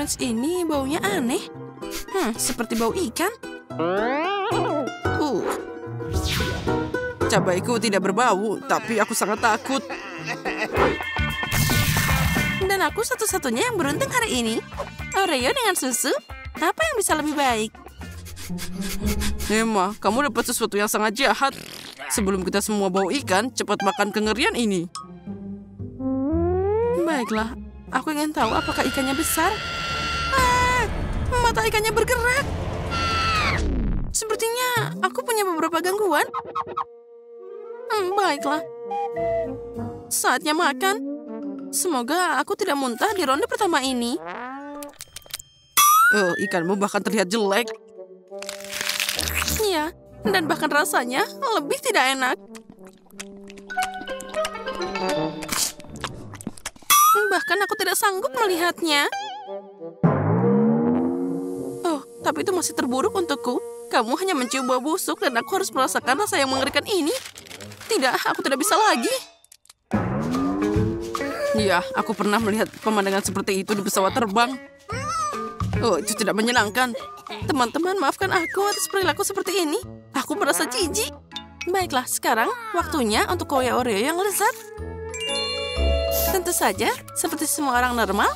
Sandwich ini baunya aneh. Seperti bau ikan. Cabaiku tidak berbau, tapi aku sangat takut. Dan aku satu-satunya yang beruntung hari ini. Oreo dengan susu, apa yang bisa lebih baik? Emma, kamu dapat sesuatu yang sangat jahat. Sebelum kita semua bau ikan, cepat makan kengerian ini. Baiklah, aku ingin tahu apakah ikannya besar. Mata ikannya bergerak. Sepertinya aku punya beberapa gangguan. Baiklah. Saatnya makan. Semoga aku tidak muntah di ronde pertama ini. Ikanmu bahkan terlihat jelek. Iya, dan bahkan rasanya lebih tidak enak. Bahkan aku tidak sanggup melihatnya. Tapi itu masih terburuk untukku. Kamu hanya mencium bau busuk dan aku harus merasakan rasa yang mengerikan ini. Tidak, aku tidak bisa lagi. Iya, aku pernah melihat pemandangan seperti itu di pesawat terbang. Itu tidak menyenangkan. Teman-teman, maafkan aku atas perilaku seperti ini. Aku merasa jijik. Baiklah, sekarang waktunya untuk kue Oreo yang lezat. Tentu saja, seperti semua orang normal,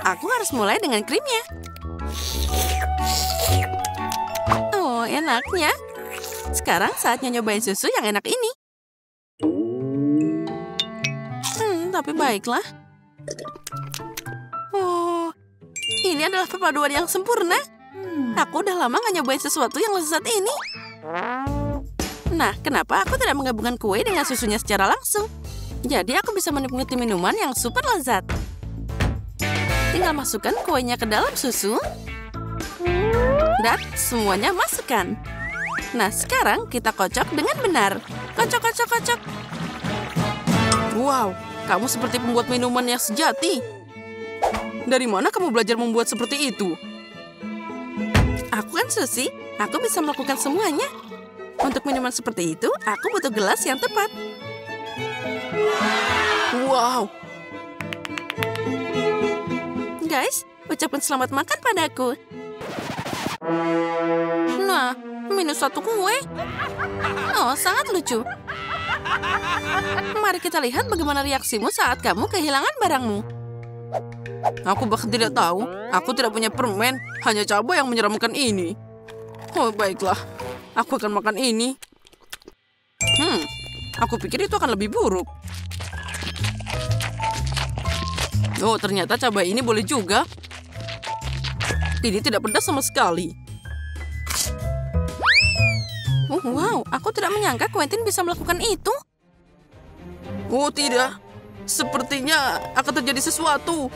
aku harus mulai dengan krimnya. Enaknya. Sekarang saatnya nyobain susu yang enak ini. Tapi baiklah. Ini adalah perpaduan yang sempurna. Aku udah lama gak nyobain sesuatu yang lezat ini. Nah, kenapa aku tidak menggabungkan kue dengan susunya secara langsung? Jadi aku bisa menikmati minuman yang super lezat. Tinggal masukkan kuenya ke dalam susu. Dan semuanya masukkan. Nah, sekarang kita kocok dengan benar. Kocok, kocok, kocok. Wow, kamu seperti pembuat minuman yang sejati. Dari mana kamu belajar membuat seperti itu? Aku kan Susi, aku bisa melakukan semuanya. Untuk minuman seperti itu, aku butuh gelas yang tepat. Wow. Guys, ucapkan selamat makan padaku. Nah, minus satu kue. Sangat lucu. Mari kita lihat bagaimana reaksimu saat kamu kehilangan barangmu. Aku bahkan tidak tahu. Aku tidak punya permen. Hanya cabai yang menyeramkan ini. Baiklah. Aku akan makan ini. Aku pikir itu akan lebih buruk. Ternyata cabai ini boleh juga. Ini tidak pedas sama sekali. Wow, aku tidak menyangka Quentin bisa melakukan itu. Tidak. Sepertinya akan terjadi sesuatu.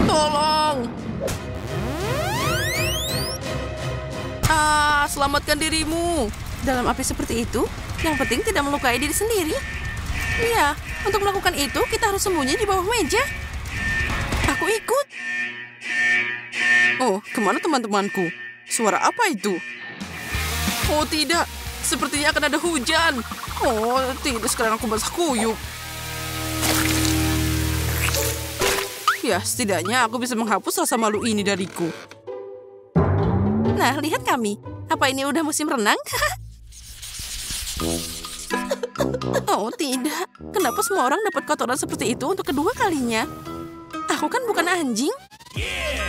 Tolong. Selamatkan dirimu. Dalam api seperti itu, yang penting tidak melukai diri sendiri. Iya, untuk melakukan itu, kita harus sembunyi di bawah meja. Aku ikut. Kemana teman-temanku? Suara apa itu? Tidak. Sepertinya akan ada hujan. Tidak. Sekarang aku basah kuyup. Ya, setidaknya aku bisa menghapus rasa malu ini dariku. Nah, lihat kami. Apa ini udah musim renang? Tidak. Kenapa semua orang dapat kotoran seperti itu untuk kedua kalinya? Aku kan bukan anjing.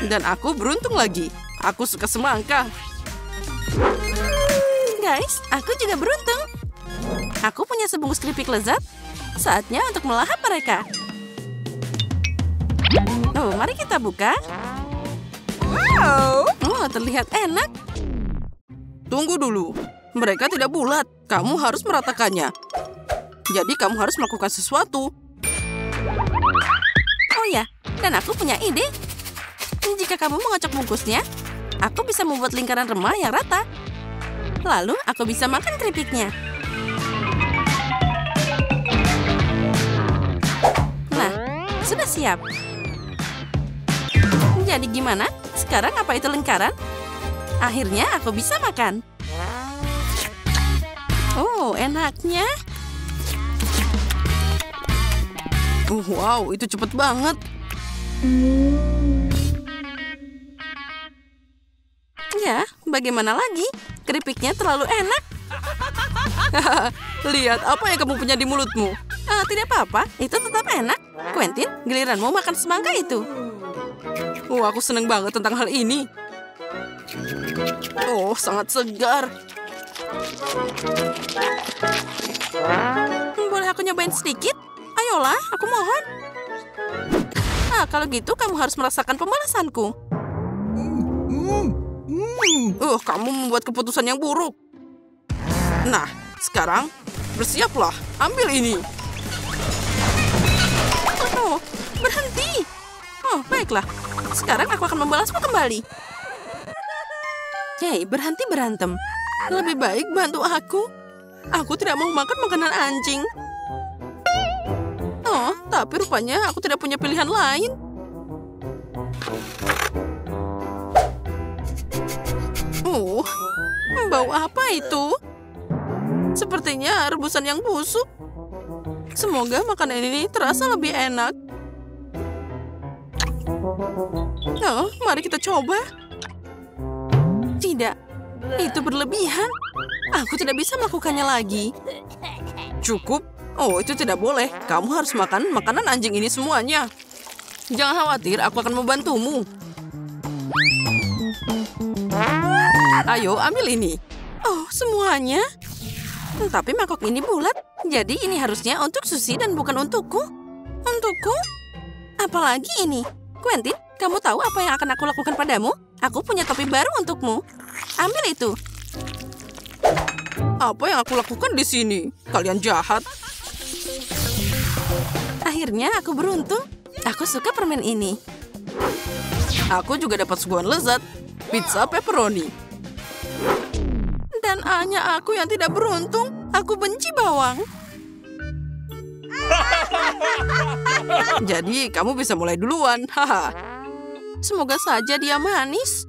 Dan aku beruntung lagi. Aku suka semangka. Guys, aku juga beruntung. Aku punya sebungkus keripik lezat. Saatnya untuk melahap mereka. Mari kita buka. Wow. Terlihat enak. Tunggu dulu. Mereka tidak bulat. Kamu harus meratakannya. Jadi kamu harus melakukan sesuatu. Ya, dan aku punya ide. Jika kamu mengocok bungkusnya, aku bisa membuat lingkaran remah yang rata. Lalu aku bisa makan keripiknya. Nah, sudah siap. Jadi gimana? Sekarang apa itu lingkaran? Akhirnya aku bisa makan. Enaknya. Wow, itu cepet banget. Ya, bagaimana lagi? Keripiknya terlalu enak. Lihat apa yang kamu punya di mulutmu. Tidak apa-apa, itu tetap enak. Quentin, giliranmu makan semangka itu. Aku seneng banget tentang hal ini. Oh, sangat segar. Boleh aku nyobain sedikit? Ayolah, aku mohon. Kalau gitu kamu harus merasakan pembalasanku. Kamu membuat keputusan yang buruk. Nah, sekarang bersiaplah. Ambil ini. Oh, berhenti. Oh, baiklah. Sekarang aku akan membalasmu kembali. Hei, berhenti berantem. Lebih baik bantu aku. Aku tidak mau makan makanan anjing. Oh, tapi rupanya aku tidak punya pilihan lain. Bau apa itu? Sepertinya rebusan yang busuk. Semoga makanan ini terasa lebih enak. Oh, mari kita coba. Tidak, itu berlebihan. Aku tidak bisa melakukannya lagi. Cukup. Oh, itu tidak boleh. Kamu harus makan makanan anjing ini semuanya. Jangan khawatir, aku akan membantumu. Ayo, ambil ini. Oh, semuanya? Tapi mangkok ini bulat. Jadi ini harusnya untuk Susie dan bukan untukku. Untukku? Apalagi ini? Quentin, kamu tahu apa yang akan aku lakukan padamu? Aku punya topi baru untukmu. Ambil itu. Apa yang aku lakukan di sini? Kalian jahat. Akhirnya aku beruntung. Aku suka permen ini. Aku juga dapat suguhan lezat. Pizza pepperoni. Dan hanya aku yang tidak beruntung. Aku benci bawang. Jadi kamu bisa mulai duluan. Haha. Semoga saja dia manis.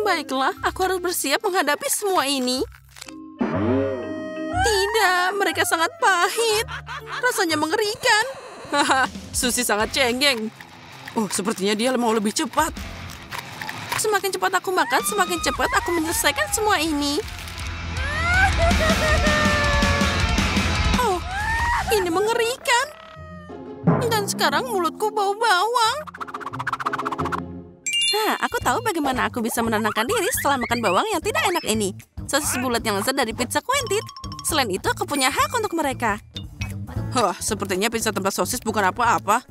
Baiklah, aku harus bersiap menghadapi semua ini. Tidak, mereka sangat pahit. Rasanya mengerikan. Haha, Susie sangat cengeng. Oh, sepertinya dia mau lebih cepat. Semakin cepat aku makan, semakin cepat aku menyelesaikan semua ini. Oh, ini mengerikan. Dan sekarang mulutku bau bawang. Aku tahu bagaimana aku bisa menenangkan diri setelah makan bawang yang tidak enak ini. Sosis bulat yang lezat dari pizza Quentin. Selain itu, aku punya hak untuk mereka. Sepertinya pizza tanpa sosis bukan apa-apa.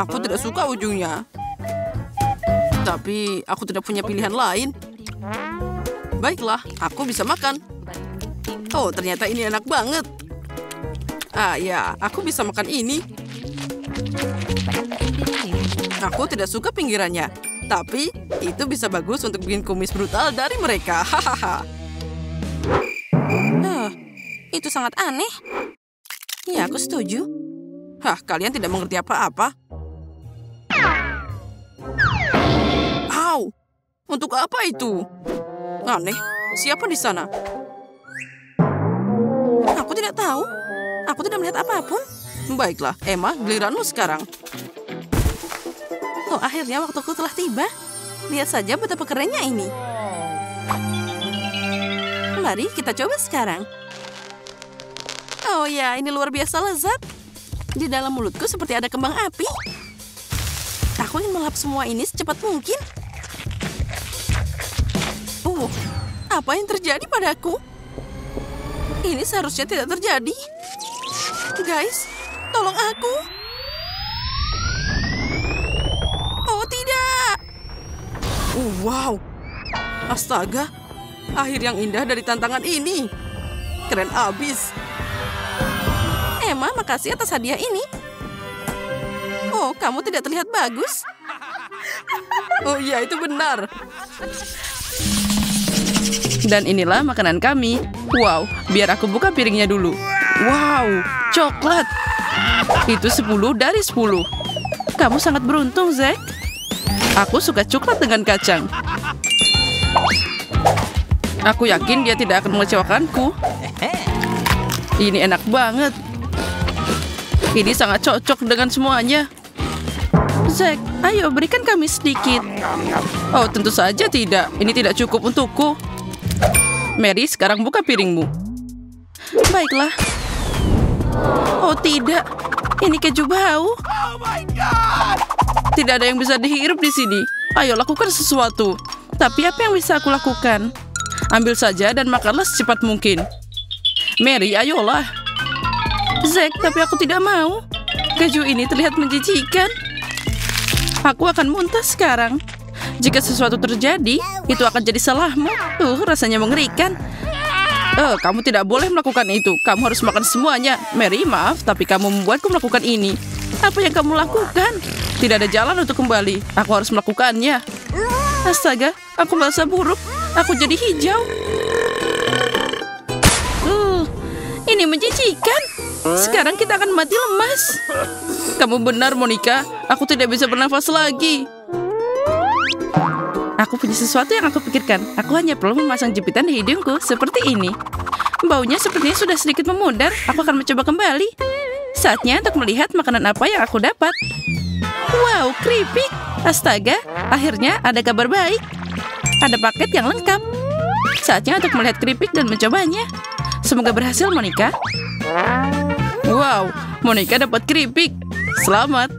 Aku tidak suka ujungnya. Tapi aku tidak punya pilihan lain. Baiklah, aku bisa makan. Oh, ternyata ini enak banget. Ya, aku bisa makan ini. Aku tidak suka pinggirannya. Tapi, itu bisa bagus untuk bikin kumis brutal dari mereka. Hahaha. Itu sangat aneh. Ya, aku setuju. Kalian tidak mengerti apa-apa. Untuk apa itu? Aneh, siapa di sana? Aku tidak tahu. Aku tidak melihat apapun. Baiklah, Emma, giliranmu sekarang. Oh, akhirnya waktuku telah tiba. Lihat saja betapa kerennya ini. Mari kita coba sekarang. Oh ya, ini luar biasa lezat. Di dalam mulutku seperti ada kembang api. Aku ingin melahap semua ini secepat mungkin. Apa yang terjadi padaku? Ini seharusnya tidak terjadi. Guys, tolong aku. Oh, tidak. Wow. Astaga. Akhir yang indah dari tantangan ini. Keren abis. Emma, makasih atas hadiah ini. Oh, kamu tidak terlihat bagus. Oh iya, itu benar. Dan inilah makanan kami. Wow, biar aku buka piringnya dulu. Wow, coklat. Itu 10 dari 10. Kamu sangat beruntung, Zack. Aku suka coklat dengan kacang. Aku yakin dia tidak akan mengecewakanku. Ini enak banget. Ini sangat cocok dengan semuanya. Zack, ayo berikan kami sedikit. Oh, tentu saja tidak. Ini tidak cukup untukku. Mary, sekarang buka piringmu. Baiklah. Oh tidak, ini keju bau. Tidak ada yang bisa dihirup di sini. Ayo lakukan sesuatu. Tapi apa yang bisa aku lakukan? Ambil saja dan makanlah secepat mungkin. Mary, ayolah. Zack, tapi aku tidak mau. Keju ini terlihat menjijikan. Aku akan muntah sekarang. Jika sesuatu terjadi, itu akan jadi salahmu. Rasanya mengerikan. Kamu tidak boleh melakukan itu. Kamu harus makan semuanya. Mary, maaf, tapi kamu membuatku melakukan ini. Apa yang kamu lakukan? Tidak ada jalan untuk kembali. Aku harus melakukannya. Astaga, aku merasa buruk. Aku jadi hijau. Ini menjijikan. Sekarang kita akan mati lemas. Kamu benar, Monica. Aku tidak bisa bernafas lagi. Aku punya sesuatu yang aku pikirkan. Aku hanya perlu memasang jepitan di hidungku seperti ini. Baunya sepertinya sudah sedikit memudar. Aku akan mencoba kembali. Saatnya untuk melihat makanan apa yang aku dapat. Wow, keripik. Astaga, akhirnya ada kabar baik. Ada paket yang lengkap. Saatnya untuk melihat keripik dan mencobanya. Semoga berhasil, Monica. Wow, Monica dapat keripik. Selamat.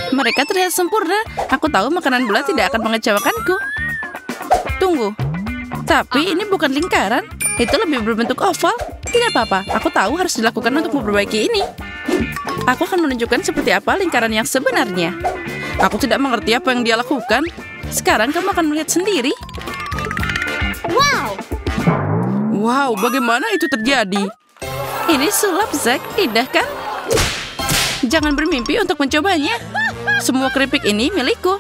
Mereka terlihat sempurna. Aku tahu makanan bola tidak akan mengecewakanku. Tunggu. Tapi ini bukan lingkaran. Itu lebih berbentuk oval. Tidak apa-apa. Aku tahu harus dilakukan untuk memperbaiki ini. Aku akan menunjukkan seperti apa lingkaran yang sebenarnya. Aku tidak mengerti apa yang dia lakukan. Sekarang kamu akan melihat sendiri. Wow, bagaimana itu terjadi? Ini sulap, Zack. Indah kan? Jangan bermimpi untuk mencobanya. Semua keripik ini milikku.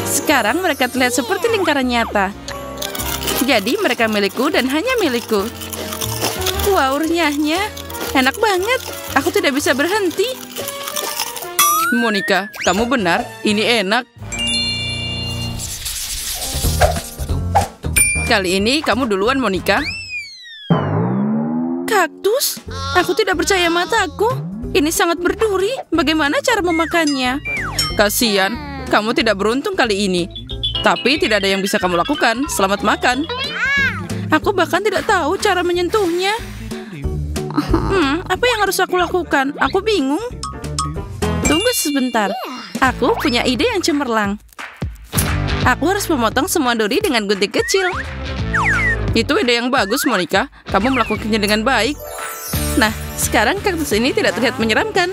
Sekarang mereka terlihat seperti lingkaran nyata. Jadi mereka milikku dan hanya milikku. Wow, renyahnya. Enak banget. Aku tidak bisa berhenti. Monica, kamu benar. Ini enak. Kali ini kamu duluan, Monica. Kaktus? Aku tidak percaya mataku. Ini sangat berduri. Bagaimana cara memakannya? Kasian, kamu tidak beruntung kali ini. Tapi tidak ada yang bisa kamu lakukan. Selamat makan. Aku bahkan tidak tahu cara menyentuhnya. Apa yang harus aku lakukan? Aku bingung. Tunggu sebentar. Aku punya ide yang cemerlang. Aku harus memotong semua duri dengan gunting kecil. Itu ide yang bagus, Monica. Kamu melakukannya dengan baik. Nah, sekarang kaktus ini tidak terlihat menyeramkan.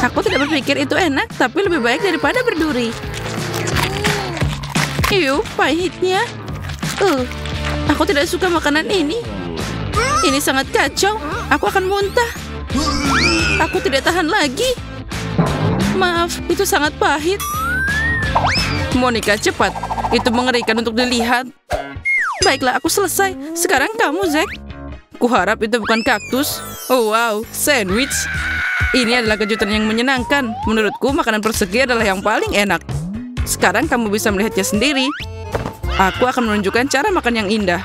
Aku tidak berpikir itu enak, tapi lebih baik daripada berduri. Pahitnya. Aku tidak suka makanan ini. Ini sangat kacau. Aku akan muntah. Aku tidak tahan lagi. Maaf, itu sangat pahit. Monica, cepat. Itu mengerikan untuk dilihat. Baiklah, aku selesai. Sekarang kamu, Zack. Kuharap itu bukan kaktus. Oh wow, sandwich. Ini adalah kejutan yang menyenangkan. Menurutku, makanan persegi adalah yang paling enak. Sekarang kamu bisa melihatnya sendiri. Aku akan menunjukkan cara makan yang indah.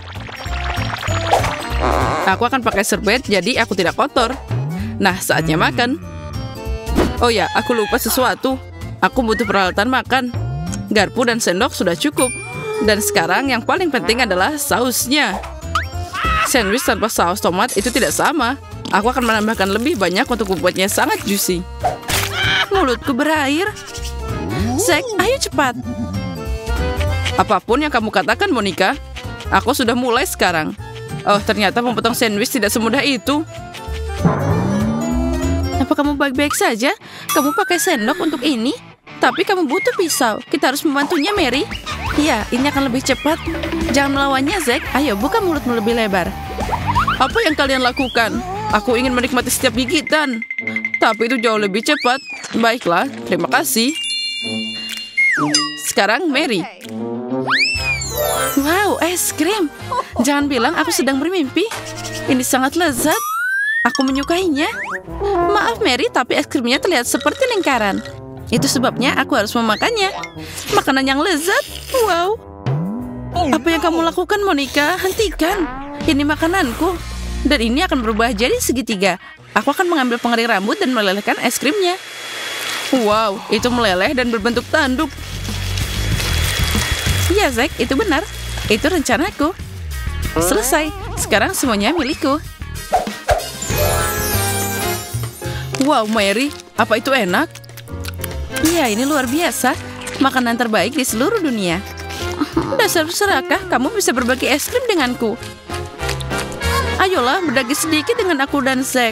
Aku akan pakai serbet, jadi aku tidak kotor. Nah, saatnya makan. Oh ya, aku lupa sesuatu. Aku butuh peralatan makan. Garpu dan sendok sudah cukup. Dan sekarang yang paling penting adalah sausnya. Sandwich tanpa saus tomat itu tidak sama. Aku akan menambahkan lebih banyak untuk membuatnya sangat juicy. Mulutku berair. Zack, ayo cepat. Apapun yang kamu katakan, Monica. Aku sudah mulai sekarang. Oh, ternyata memotong sandwich tidak semudah itu. Apa kamu baik-baik saja? Kamu pakai sendok untuk ini? Tapi kamu butuh pisau. Kita harus membantunya, Mary. Iya, ini akan lebih cepat. Jangan melawannya, Zack. Ayo, buka mulutmu lebih lebar. Apa yang kalian lakukan? Aku ingin menikmati setiap gigitan. Tapi itu jauh lebih cepat. Baiklah, terima kasih. Sekarang, Mary. Wow, es krim. Jangan bilang aku sedang bermimpi. Ini sangat lezat. Aku menyukainya. Maaf, Mary, tapi es krimnya terlihat seperti lingkaran. Itu sebabnya aku harus memakannya. Makanan yang lezat. Wow. Apa yang kamu lakukan, Monica? Hentikan. Ini makananku. Dan ini akan berubah jadi segitiga. Aku akan mengambil pengering rambut dan melelehkan es krimnya. Wow, itu meleleh dan berbentuk tanduk. Ya, Zack, itu benar. Itu rencanaku. Selesai. Sekarang semuanya milikku. Wow, Mary, apa itu enak? Iya, ini luar biasa. Makanan terbaik di seluruh dunia. Dasar serakah, kamu bisa berbagi es krim denganku. Ayolah, berbagi sedikit dengan aku dan Zack.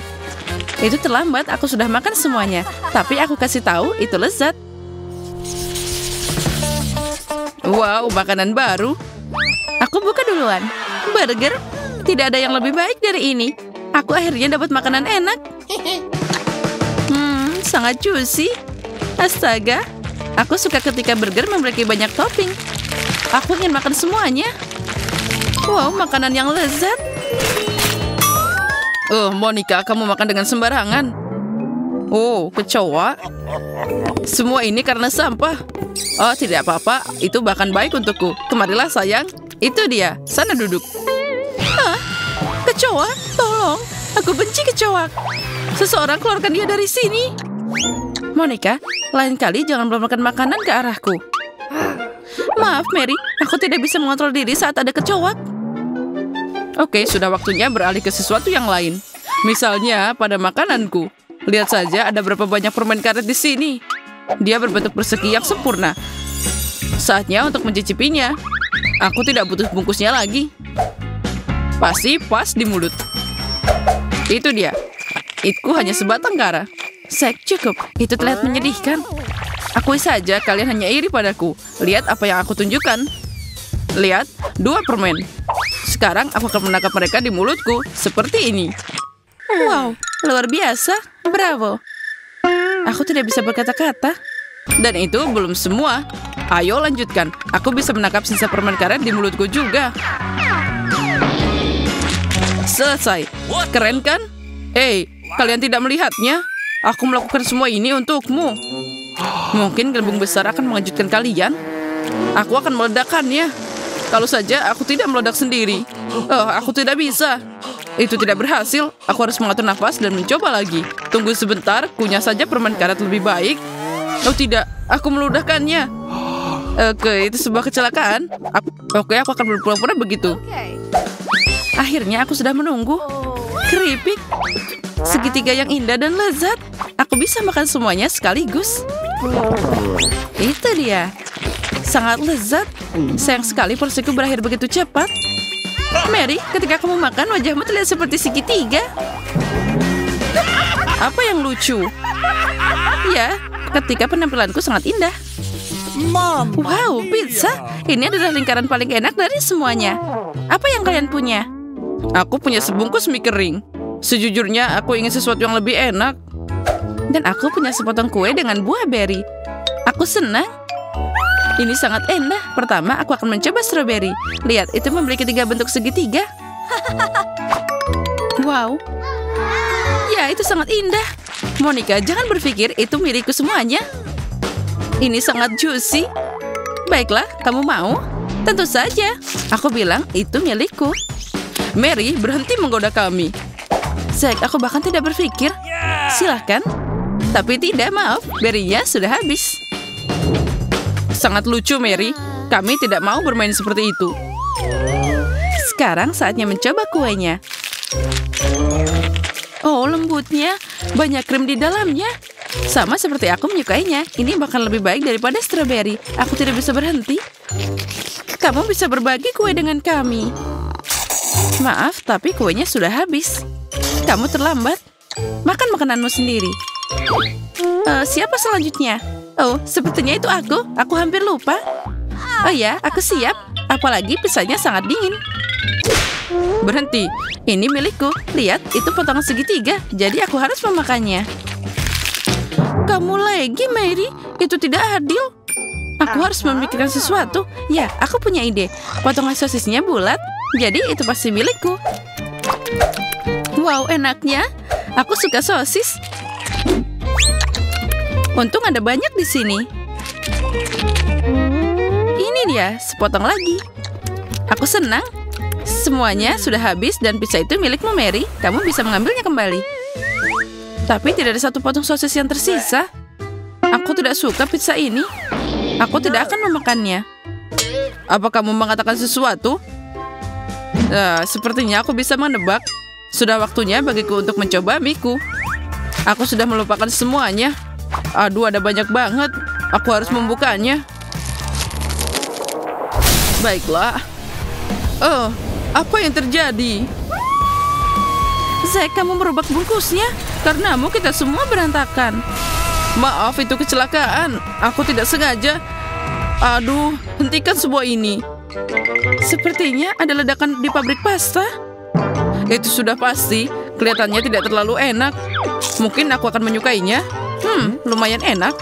Itu terlambat, aku sudah makan semuanya. Tapi aku kasih tahu, itu lezat. Wow, makanan baru. Aku buka duluan. Burger? Tidak ada yang lebih baik dari ini. Aku akhirnya dapat makanan enak. Sangat juicy. Astaga, aku suka ketika burger memiliki banyak topping. Aku ingin makan semuanya. Wow, makanan yang lezat. Monica, kamu makan dengan sembarangan. Oh, kecoa. Semua ini karena sampah. Oh, tidak apa-apa. Itu bahkan baik untukku. Kemarilah, sayang. Itu dia. Sana duduk. Hah? Kecoa? Tolong. Aku benci kecoa. Seseorang keluarkan dia dari sini. Monica, lain kali jangan melemparkan makanan ke arahku. Maaf, Mary. Aku tidak bisa mengontrol diri saat ada kecoa. Oke, sudah waktunya beralih ke sesuatu yang lain. Misalnya pada makananku. Lihat saja ada berapa banyak permen karet di sini. Dia berbentuk persegi yang sempurna. Saatnya untuk mencicipinya. Aku tidak butuh bungkusnya lagi. Pasti pas di mulut. Itu dia. Itu hanya sebatang kara. Zack, cukup. Itu terlihat menyedihkan. Akui saja kalian hanya iri padaku. Lihat apa yang aku tunjukkan. Lihat, 2 permen. Sekarang aku akan menangkap mereka di mulutku. Seperti ini. Wow, luar biasa. Bravo. Aku tidak bisa berkata-kata. Dan itu belum semua. Ayo lanjutkan. Aku bisa menangkap sisa permen karet di mulutku juga. Selesai. Keren kan? Kalian tidak melihatnya? Aku melakukan semua ini untukmu. Mungkin gelembung besar akan mengejutkan kalian. Aku akan meledakkannya. Kalau saja aku tidak meledak sendiri. Aku tidak bisa. Itu tidak berhasil. Aku harus mengatur nafas dan mencoba lagi. Tunggu sebentar, kunyah saja permen karet lebih baik. Oh tidak, aku meludahkannya. Oke, itu sebuah kecelakaan. Oke, aku akan berpura-pura begitu. Akhirnya aku sudah menunggu. Keripik. Segitiga yang indah dan lezat. Aku bisa makan semuanya sekaligus. Itu dia. Sangat lezat. Sayang sekali porsiku berakhir begitu cepat. Mary, ketika kamu makan, wajahmu terlihat seperti segitiga. Apa yang lucu? Ya, ketika penampilanku sangat indah. Wow, pizza. Ini adalah lingkaran paling enak dari semuanya. Apa yang kalian punya? Aku punya sebungkus mie kering. Sejujurnya, aku ingin sesuatu yang lebih enak. Dan aku punya sepotong kue dengan buah beri. Aku senang. Ini sangat enak. Pertama, aku akan mencoba stroberi. Lihat, itu memiliki 3 bentuk segitiga. Wow. Ya, itu sangat indah. Monica, jangan berpikir itu milikku semuanya. Ini sangat juicy. Baiklah, kamu mau? Tentu saja. Aku bilang itu milikku. Mary, berhenti menggoda kami. Zack, aku bahkan tidak berpikir. Silahkan. Tapi tidak, maaf. Berinya sudah habis. Sangat lucu, Mary. Kami tidak mau bermain seperti itu. Sekarang saatnya mencoba kuenya. Oh, lembutnya. Banyak krim di dalamnya. Sama seperti aku menyukainya. Ini bahkan lebih baik daripada stroberi. Aku tidak bisa berhenti. Kamu bisa berbagi kue dengan kami. Maaf, tapi kuenya sudah habis. Kamu terlambat. Makan makananmu sendiri. Siapa selanjutnya? Oh, sepertinya itu aku. Aku hampir lupa. Oh ya, aku siap. Apalagi pizzanya sangat dingin. Berhenti. Ini milikku. Lihat, itu potongan segitiga. Jadi aku harus memakannya. Kamu lagi, Mary. Itu tidak adil. Aku harus memikirkan sesuatu. Ya, aku punya ide. Potongan sosisnya bulat. Jadi itu pasti milikku. Wow, enaknya. Aku suka sosis. Untung ada banyak di sini. Ini dia, sepotong lagi. Aku senang. Semuanya sudah habis dan pizza itu milikmu, Mary. Kamu bisa mengambilnya kembali. Tapi tidak ada satu potong sosis yang tersisa. Aku tidak suka pizza ini. Aku tidak akan memakannya. Apa kamu mengatakan sesuatu? Sepertinya aku bisa menebak. Sudah waktunya bagiku untuk mencoba miku. Aku sudah melupakan semuanya. Aduh, ada banyak banget. Aku harus membukanya. Baiklah. Oh, apa yang terjadi? Zack, kamu merubah bungkusnya. Karenamu kita semua berantakan. Maaf, itu kecelakaan. Aku tidak sengaja. Aduh, hentikan semua ini. Sepertinya ada ledakan di pabrik pasta. Itu sudah pasti. Kelihatannya tidak terlalu enak. Mungkin aku akan menyukainya. Lumayan enak.